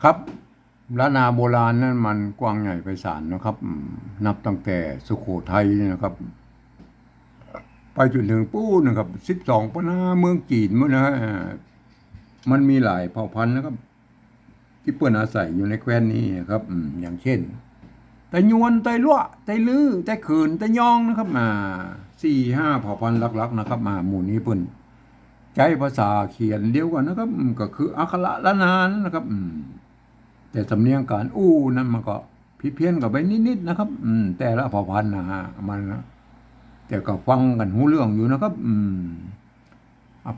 ครับล้านนาโบราณนั้นมันกว้างใหญ่ไพศาลนะครับนับตั้งแต่สุโขทัยเนี่ยนะครับไปจนถึงปู้นะครับ12ปนาเมืองจีนมั้งนะฮะมันมีหลายเผ่าพันธุ์นะครับที่เปิ้นอาศัยอยู่ในแคว้นนี้นะครับอย่างเช่นไตยวนไตลั่วไตลือไตขืนไตยองนะครับ4-5เผ่าพันธุ์หลักๆนะครับหมู่นี้เปิ้นใช้ภาษาเขียนเดียวกันนะครับก็คืออักขระล้านนานะครับแต่สำเนียงการนั้นมันก็ผิดเพี้ยนกับไปนิดๆนะครับแต่ละเผ่าพันธุ์นะฮะมันนะแต่ก็ฟังกันหูเรื่องอยู่นะครับ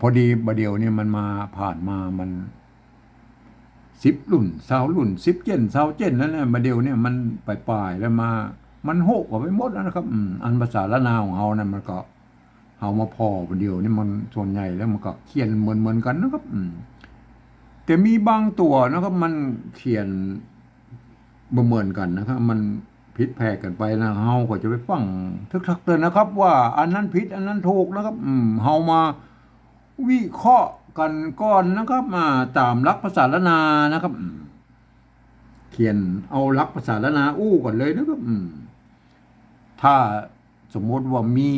พอดีบะเดียวนี่มันมาผ่านมามัน10 รุ่น20 รุ่น10 เจน20 เจนแล้วเนี่ยบะเดียวเนี่ยมันปลายๆแล้วมามันโหกออกไปหมดแล้วนะครับอันภาษาละนาของเฮานั่นมันก็เฮามาพอบะเดียวนี่มันส่วนใหญ่แล้วมันก็เขียนเหมือนกันนะครับแต่มีบางตัวนะครับมันเขียนบ่เหมือนกันนะครับมันผิดแผกกันไปนะเฮาก็จะไปฟังทึกๆเลยนะครับว่าอันนั้นผิดอันนั้นถูกนะครับเฮามาวิเคราะห์กันก่อนนะครับมาตามหลักภาษาละนานะครับเขียนเอาหลักภาษาละนาก่อนเลยนะครับถ้าสมมติว่ามี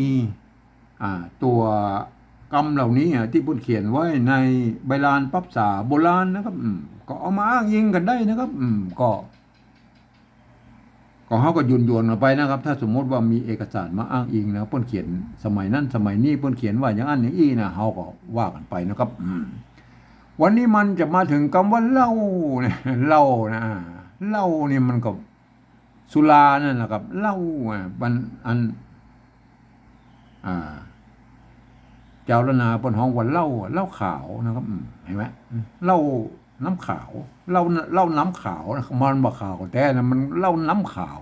ตัวกรรมเหล่านี้ที่พุ่นเขียนไว้ในใบลานปับษาโบราณนะครับก็เอามาอ้างอิงกันได้นะครับก็เขาก็ยุนยนกันไปนะครับถ้าสมมติว่ามีเอกสารมาอ้างอิงนะเพิ่นเขียนสมัยนั้นสมัยนี้เพิ่นเขียนว่าอย่างนั้นอย่างนี้นะเขาก็ว่ากันไปนะครับวันนี้มันจะมาถึงคำว่าเล่าเนี่ยเล่านะเล่านี่มันก็สุรานั่นแหละครับเล่ามันเจ้าละนาเปิ้นฮ้องว่าเล่าขาวนะครับเห็นไหมเล่าน้ำขาวเล่าน้ำขาวมันบ่ขาวแต่นะมันเล่าน้ำขาว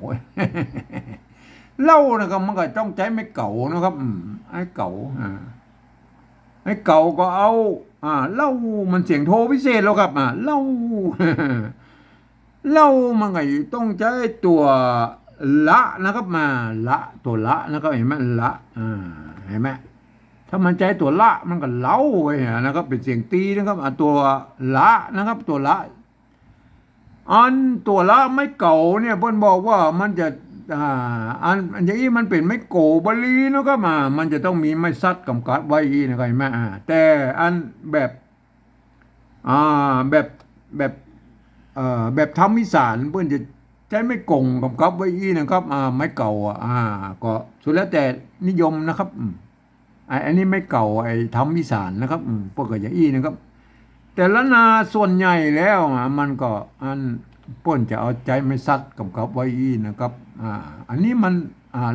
เล่านะครับมันก็ต้องใจไม่เก่านะครับไอ้เก่าไอ้เก่าก็เอาเล่ามันเสียงโทพิเศษแล้วครับเล่าเล่ามันก็ต้องใช้ตัวละนะครับละตัวละนะครับเห็นไหมละเห็นไหมถ้ามันใจตัวละมันก็เล้าไว้นะครับเป็นเสียงตีนะครับตัวละนะครับตัวละตัวละไม่เก่าเนี่ยเพิ่นบอกว่ามันจะอย่างนี้มันเป็นไม่โกบาลีนะครับมันจะต้องมีไม่ซัดกำกัดไว้นะครับเห็นไหมแต่อันแบบแบบทำอีสานเพิ่นจะใช้ไม่กงกำกับไว้นะครับไม่เก่าก็สุดแล้วแต่นิยมนะครับอันนี้ไม่เก่าทำอีสานนะครับพวกก็อย่างนะครับ แต่ละนาส่วนใหญ่แล้วมันก็ป้นจะเอาใจไม่ซัดกับไว้นะครับอันนี้มัน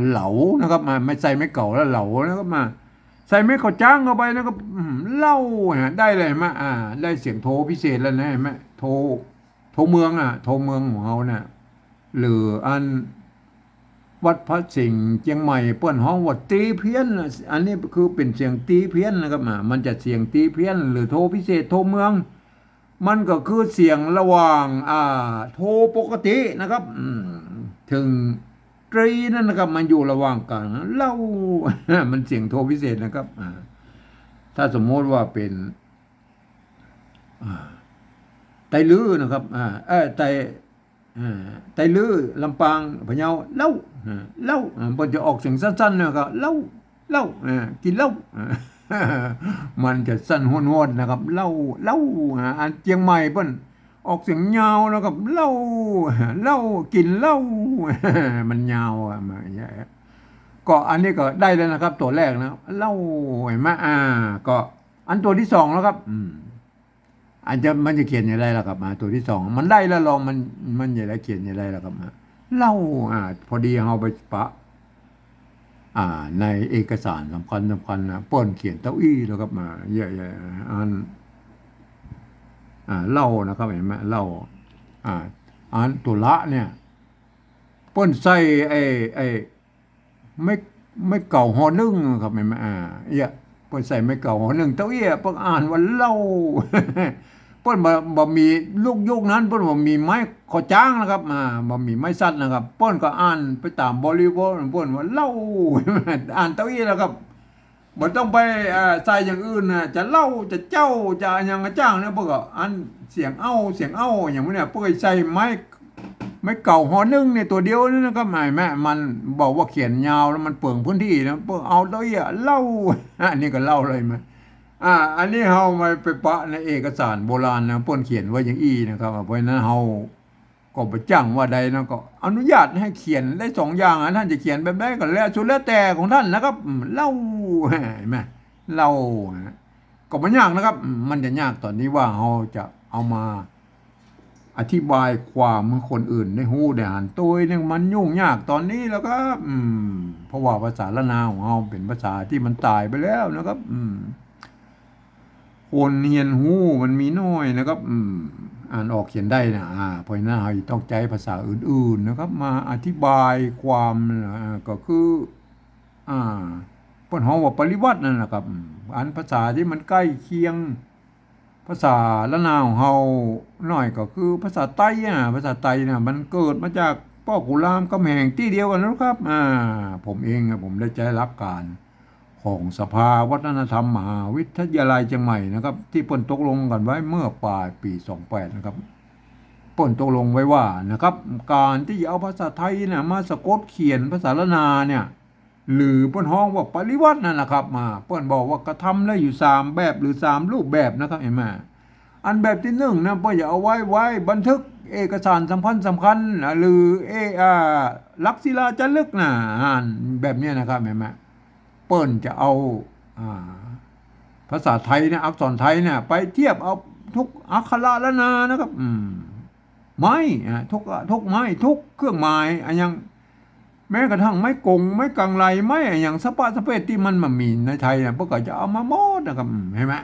เหลานะครับไม่ใส่ไม่เก่าแล้วเหลานะครับใส่ไม่เก่าจ้างเข้าไปนะครับเล่าได้เลยมั้ยได้เสียงโทพิเศษแล้วนะเห็นไหมโทเมืองโทเมืองของเราเนี่ยหรือวัดพระสิงห์เชียงใหม่เปิ้นฮ้องว่าตีเพี้ยนอันนี้คือเป็นเสียงตีเพี้ยนนะครับมันจะเสียงตีเพี้ยนหรือโทพิเศษโทเมืองมันก็คือเสียงระหว่างโทปกตินะครับถึงตรีนั่นนะครับมันอยู่ระหว่างกลางเล่า มันเสียงโทพิเศษนะครับถ้าสมมติว่าเป็นไตลื้อนะครับไตลื้อลำปางพะเยาเล่ามันจะออกเสียงสั้นๆเนี่ยก็เล่ากินเหล้ามันจะสั้นห้วนๆนะครับเล่าอันเชียงใหม่เปิ้นออกเสียงยาวนะครับเล่ากินเหล้ามันยาวก็อันนี้ก็ได้แล้วนะครับตัวแรกนะเล่าเห็นไหมก็อันตัวที่2แล้วครับมันจะเขียนอย่างไรล่ะครับตัวที่2มันได้แล้วลองมันอย่างไรเขียนอย่างไรล่ะครับเล่าพอดีเอาไปปะในเอกสารสำคัญนะป้นเขียนเต้าอี้แล้วครับเยอะๆเล่านะครับเห็นไหมเล่าตัวละเนี่ยป้นใส่ไม่เก่าหอนึ่งครับเห็นไหมป้นใส่ไม่เก่าหอนึ่งเต้าอี้ป้นอ่านว่าเล่า เปิ้นบ่มีลูกยุคนั้นเปิ้นบ่มีไม้ขอจ้างนะครับบ่มีไม้สัตว์นะครับเปิ้นก็อ่านไปตามบริบทเปิ้นว่าเล่า อ่านเต้าอี้แล้วครับ บ่ต้องไปใส่อย่างอื่นนะจะเล่าจะเจ้าจะอย่างกระจ้างเนี่ยพวกก็อันเสียงอย่างนี้เนี่ยพวกใส่ไม้เก่าหอนึ่งเนี่ยตัวเดียวนี่นะครับแม่มันบอกว่าเขียนยาวแล้วมันเปลืองพื้นที่นะพวกเอาตัวเล่าอันนี้ก็เล่าเลยไหมอันนี้เฮามาไปปะในเอกสารโบราณนะเพิ่นเขียนไว้อย่างอี้นะครับเพราะฉะนั้นเฮาก็ไปจ้างว่าใดนะก็อนุญาตให้เขียนได้สองอย่างท่านจะเขียนแบบใดก็แล้วสุดแล้วแต่ของท่านนะครับเล่าเห็นไหมเล่าก็ไม่ยากนะครับมันจะยากตอนนี้ว่าเฮาจะเอามาอธิบายความเมื่อคนอื่นได้ฮู้ได้อ่านตัวนึงมันยุ่งยากตอนนี้แล้วก็เพราะว่าภาษาละนาของเฮาเป็นภาษาที่มันตายไปแล้วนะครับคนเรียนฮู้มันมีน้อยนะครับอ่านออกเขียนได้นะเพราะฉะนั้นเราต้องใช้ภาษาอื่นๆนะครับมาอธิบายความก็คือเปิ้นเฮาว่าปริวัตินั่นแหละครับอันภาษาที่มันใกล้เคียงภาษาละนาวของเฮาหน่อยก็คือภาษาไต้ภาษาไต้นะมันเกิดมาจากพ่อขุนรามคำแหงที่เดียวกันนะครับผมเองผมได้ใช้หลักการของสภาวัฒนธรรมมหาวิทยาลัยเชียงใหม่นะครับที่เปิ้นตกลงกันไว้เมื่อปลายปี28นะครับเปิ้นตกลงไว้ว่านะครับการที่จะเอาภาษาไทยเนี่ยมาสะกดเขียนภาษาละนาเนี่ยหรือเปิ้นฮ้องว่าปริวัตินั่นแหละครับเปิ้นบอกว่ากระทำได้อยู่3แบบหรือ3รูปแบบนะครับเห็นไหมอันแบบที่1นะเปิ้นจะเอาไว้บันทึกเอกสารสำคัญหรือลักษิลาจารึกนะแบบนี้นะครับเห็นไหมเปิ้นจะเอาภาษาไทยเนี่ยอักษรไทยเนี่ยไปเทียบเอาทุกอักขระละนานะครับไม้ทุกไม้ทุกเครื่องหมายอย่างแม้กระทั่งไม้กงไม้กังไลไม้อย่างสปะสเปตที่มันมามีในไทยเนี่ยพวกก็จะเอามาหมดนะครับเห็นไหม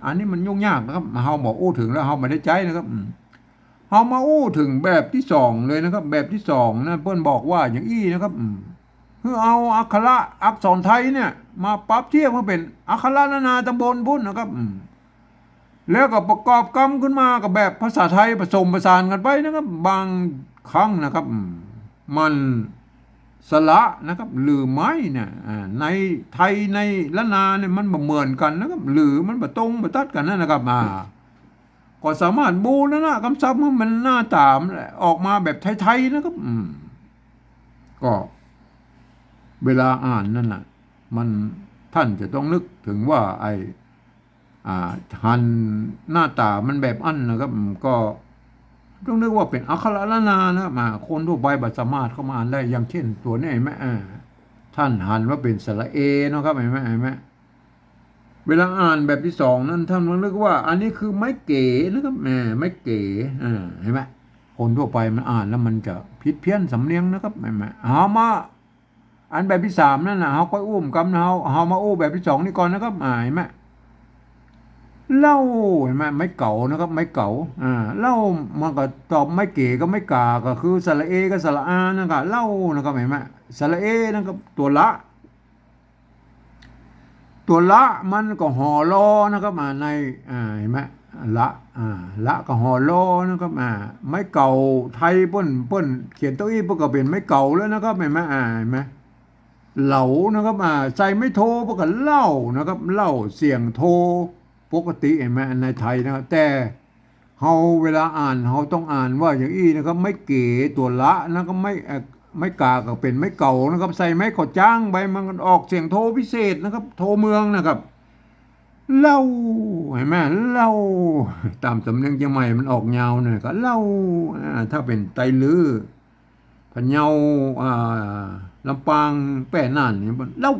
อันนี้มันยุ่งยากนะครับเฮาบอกอู้ถึงแล้วเฮาไม่ได้ใจนะครับเฮามาอู้ถึงแบบที่2เลยนะครับแบบที่2นะเพิ่นบอกว่าอย่างอี้นะครับคือเอาอักขระอักษรไทยเนี่ยมาปรับเทียบมาเป็นอักขระนานาตำบลพุ่นนะครับแล้วก็ประกอบกรรมขึ้นมากับแบบภาษาไทยผสมผสานกันไปนะครับบางครั้งนะครับมันสระนะครับหรือไม้เนี่ยในไทยในละนาเนี่ยมันเหมือนกันนะครับหรือมันตรงตัดกันนั่นนะครับก็สามารถบูรณะคำศัพท์มันหน้าตามออกมาแบบไทยๆนะครับก็เวลาอ่านนั่นน่ะมันท่านจะต้องนึกถึงว่าหันหน้าตามันแบบอันนะครับก็ต้องนึกว่าเป็นอักขระละนานะคนทั่วไปบัสามารถเข้ามาอ่านได้อย่างเช่นตัวนี้เห็นไหมท่านหันว่าเป็นสระเอนะครับเห็นไหมเวลาอ่านแบบที่2นั้นท่านต้องนึกว่าอันนี้คือไม้เก๋นะครับไม้เก๋เห็นไหมคนทั่วไปมันอ่านแล้วมันจะผิดเพี้ยนสำเนียงนะครับเห็นไหมเอามาอันแบบที่3นั่นนะเฮาค่อยอุ้มกำเฮามาอู้แบบที่2นี่ก่อนนะครับเห็นไหมเล่าเห็นไหมไม้เก่านะครับไม้เก่าเล่ามันก็ตอบไม้เก๋ก็ไม่กาก็คือสระเอก็สระอานะครับเล่านะครับเห็นไหมสระเอนะครับตัวละมันก็หอลอนะครับในเห็นไหมละก็หอลอนะครับไม้เก่าไทยเปิ้นเขียนตัวอีเปิ้นก็เป็นไม้เก่าแล้วนะครับเห็นไหมเห็นไหมเหลานะครับใส่ไม่โทเปิ้นก็เล่านะครับเล่าเสียงโทปกติเห็นไหมในไทยนะครับแต่เฮาเวลาอ่านเฮาต้องอ่านว่าอย่างอี้นะครับไม่เก๋ตัวละนะก็ไม่กาก็เป็นไม่เก่านะครับใส่ไม้ขอจ้างไปมันออกเสียงโทพิเศษนะครับโทเมืองนะครับเล่าเห็นไหมเล่าตามสำเนียงเชียงใหม่มันออกยาวหน่อยก็เล่าถ้าเป็นไตลือพะเยาลำปางแป้น่านนี่มันเล่า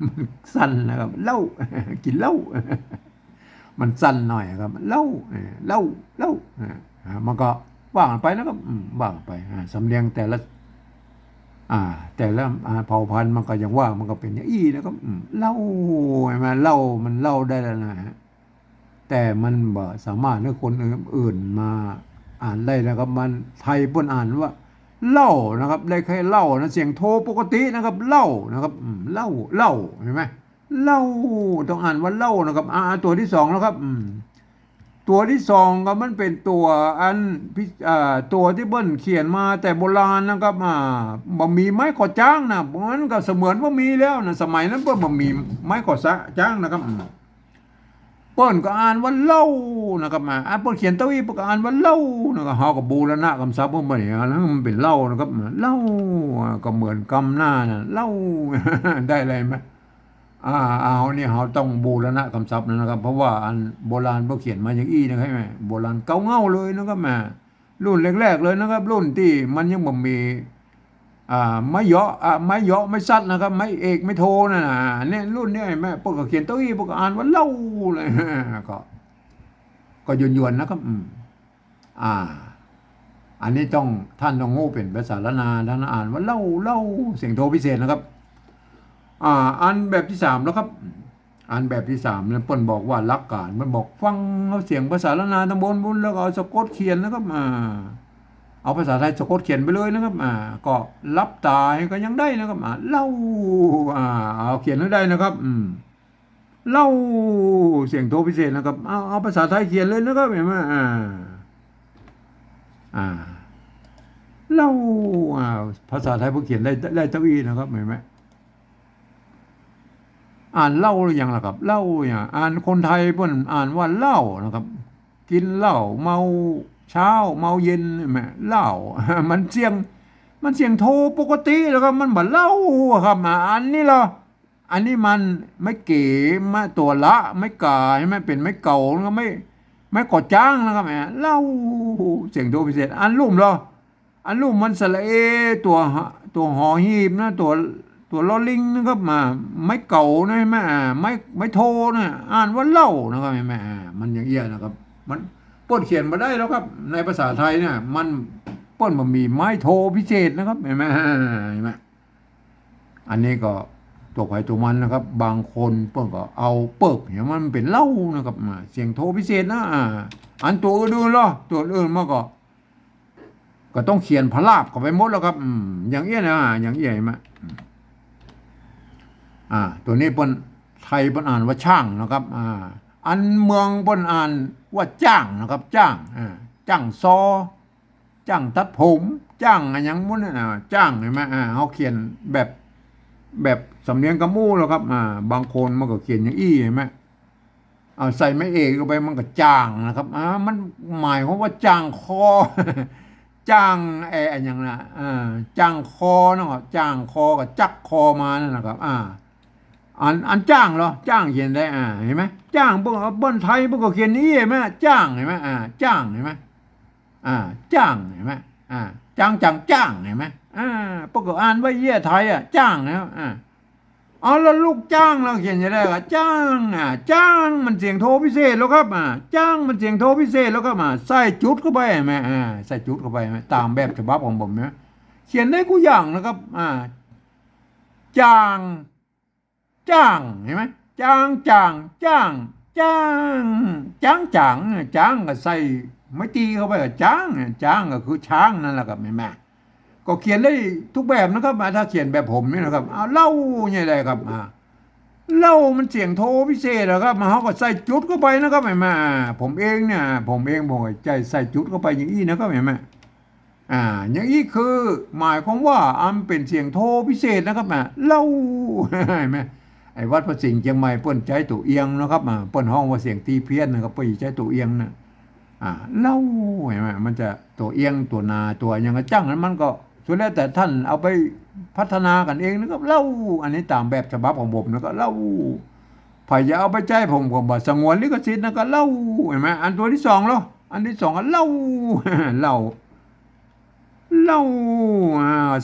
มันสั้นนะครับเล่ากินเล่ามันสั้นหน่อยครับเล่ามันก็ว่างไปนะครับว่างไปสำเนียงแต่ละเผ่าพันธุ์มันก็อย่างว่ามันก็เป็นอย่างอี้นะครับเล่าใช่ไหมเล่ามันเล่าได้แล้วนะฮะแต่มันบ่สามารถให้คนอื่นมาอ่านได้นะครับมันไทยเปิ้นอ่านว่าเล่านะครับได้แค่เล่านะเสียงโทปกตินะครับเล่านะครับเล่าเห็นไหมเล่าต้องอ่านว่าเล่านะครับตัวที่2แล้วครับต ตัวที่สองก็มันเป็นตัวอันตัวที่เบิ้ลเขียนมาแต่โบราณนะครับบ่มีไม้ก่อจ้างนะมันก็เสมือนว่ามีแล้วนะสมัยนั้นเปิ้นบ่มีไม้ก่อจ้างนะครับเปิ้นก็อ่านว่าเล่านะครับเปิ้นเขียนเต้าอี้เปิ้นก็อ่านว่าเล่านะครับเฮาก็บูรณะคำศัพท์บ่นี่แล้วมันเป็นเล่านะครับเล่าก็เหมือนกำหน้าน่ะเล่า ได้อะไรไหมเอาเนี่ยเราต้องบูรณะคำศัพท์นะครับ เพราะว่าอันโบราณเขาเขียนมาอย่างอี้นะครับแม่โบราณเก่าเง่าเลยนะครับแม่รุ่นแรกๆเลยนะครับ รุ่นที่มันยังบ่มีไม่เยาะไม่ซัดนะครับไม่เอกไม่โทนะเนี่ยรุ่นนี้แม่พวกก็เขียนเต้าอี้พวกก็อ่านว่าเล่าเลย ก็ยวนๆนะครับอ่า อันนี้ต้องท่านต้องโง่เป็นภาษาละนาท่านอ่านว่าเล่าเสียงโทพิเศษนะครับอันแบบที่สามแล้วครับอันแบบที่สามเนี่ยเปิ้นบอกว่าหลักการมันบอกฟังเอาเสียงภาษาละนาตำบลบุญแล้วก็เอาสะกดเขียนนะครับเอาภาษาไทยสะกดเขียนไปเลยนะครับก็รับตาก็ยังได้นะครับเล่าเอาเขียนให้ได้นะครับเล่าเสียงโทพิเศษนะครับเอาภาษาไทยเขียนเลยนะครับเห็นไหมเล่าภาษาไทยพวกเขียนได้เต้าอี้นะครับเห็นไหมอ่านเหล้าหรือยังล่ะครับเหล้าอย่างอ่านคนไทยเพิ่นอ่านว่าเหล้านะครับ กินเหล้าเมาเช้าเมาเย็นแม่เหล้า มันเสียงโทปกติแล้วก็มันบ่เหล้าครับอันนี้เหรออันนี้มันไม่เก๋มาตัวละไม่กาใช่ไหมเป็นไม่เก่าแล้วก็ไม่ก่อจ้างนะครับแม่เหล้าเสียงโทพิเศษอันลุ่มเหรออันลุ่มมันสระเอตัวหอหีบนะตัวลอลิงนะครับไม่เก่านะแม่ไม่โทนะอ่านว่าเล่านะครับแม่มันอย่างเงี้ยนะครับ มันป้นเขียนมาได้แล้วครับ ในภาษาไทยเนี่ยมันป้นมันมีไม้โทพิเศษนะครับเห็นไหมอันนี้ก็ตัวไผ่ตัวมันนะครับ บางคนป้นก็เอาเปิกเห็นมันเป็นเล่านะครับเสียงโทพิเศษนะอันตัวอื่นเหรอตัวอื่นมาก็ต้องเขียนพลาบเข้าไปหมดแล้วครับอย่างเงี้ยนะอย่างเงี้ยไหมตัวนี้เปิ้นไทยเปิ้นอ่านว่าช่างนะครับอันเมืองเปิ้นอ่านว่าจ้างนะครับจ้างจ้างซอจ้างตัดผมจ้างอะไรอย่างมุ้นน่ะจ้างเห็นไหมเขาเขียนแบบสำเนียงกระมู่แล้วครับบางคนมันก็เขียนอย่างอี้เห็นไหมใส่ไม่เอกลงไปมันก็จ้างนะครับมันหมายความว่าจ้างคอ จ้างอย่างน่ะจ้างคอเนาะจ้างคอกับจักคอมานั่นนะครับอันจ้างเหรอจ้างเขียนได้เห็นไหมจ้างพวกบนไทยพวกก็เขียนนี้เห็นไหมจ้างเห็นไหมจ้างเห็นไหมจ้างเห็นไหมจ้างจ้างเห็นไหมพวกก็อ่านว่าเยี่ยไทยจ้างแล้วแล้วลูกจ้างเราเขียนจะได้ก็จ้างจ้างมันเสียงโทพิเศษแล้วครับจ้างมันเสียงโทพิเศษแล้วก็ใส่จุดเข้าไปไหมใส่จุดเข้าไปไหมตามแบบฉบับของผมเนี่ยเขียนได้กูอย่างนะครับจ้างเห็นไหมจ้างจ้างก็ใส่ไม่ตีเข้าไปกับจ้างก็คือช้างนั่นแหละครับเห็นไหมก็เขียนได้ทุกแบบนะครับถ้าเขียนแบบผมนี่นะครับเล่าอย่างไรครับเล่ามันเสียงโทพิเศษนะครับเขาก็ใส่จุดเข้าไปนะครับเห็นไหมผมเองผมใจใส่จุดเข้าไปอย่างนี้นะครับเห็นไหมอย่างนี้คือหมายความว่าเป็นเสียงโทพิเศษนะครับเล่าเห็นไหมไอ้วัดพระสิงห์เชียงใหม่เปิ้นใจตัวเอียงนะครับเปิ้นห้องว่าเสียงตีเพี้ยนนะครับเปิ้นใจตัวเอียงนะเล่าเห็นไหมมันจะตัวเอียงตัวนาตัวอย่างกระจังนั้นมันก็ส่วนแล้วแต่ท่านเอาไปพัฒนากันเองนะครับเล่าอันนี้ตามแบบฉบับของผมนะก็เล่าไผ่จะเอาไปใจผมก็บอกสงวนลิขสิทธิ์นะก็เล่าเห็นไหมอันตัวที่สองแล้วอันที่สองก็เล่า เล่า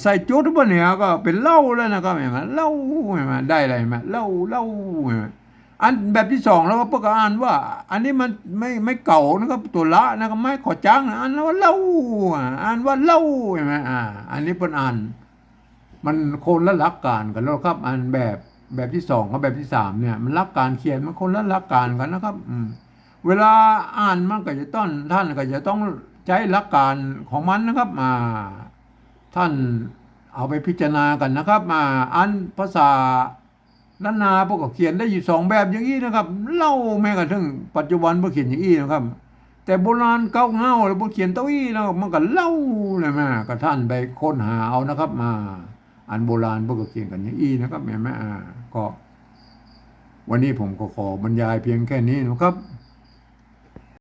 ใส่จุดบนเนี่ยก็เป็นเล่าแล้วนะครับเห็นไหมเล่าเห็นไหมได้อะไรไหมเล่าเห็นไหมอันแบบที่สองแล้วก็ประกาศว่าอันนี้มันไม่เก่านะครับตัวละนะครับไม่ขอจ้างอันว่าเล่าอ่านว่าเล่าเห็นไหมอันนี้เป็นอ่านมันคนละหลักการกันแล้วครับอันแบบที่สองกับแบบที่สามเนี่ยมันหลักการเขียนมันคนละหลักการกันนะครับเวลาอ่านมันก็จะต้องท่านก็จะต้องใช้หลักการของมันนะครับท่านเอาไปพิจารณากันนะครับอันภาษาล้านนาพวกก็เขียนได้อยู่สองแบบอย่างนี้นะครับเล่าแม้กระทั่งปัจจุบันพวกเขียนอย่างนี้นะครับ แต่โบราณเก้าเงาแล้วบ่เขียนเต้าอี้แล้วมันก็เล่าเลยแม่ก็ท่านไปค้นหาเอานะครับมาอันโบราณพวกก็เขียนกันอย่างอี้นะครับแม่ก็วันนี้ผมก็ขอบรรยายเพียงแค่นี้นะครับ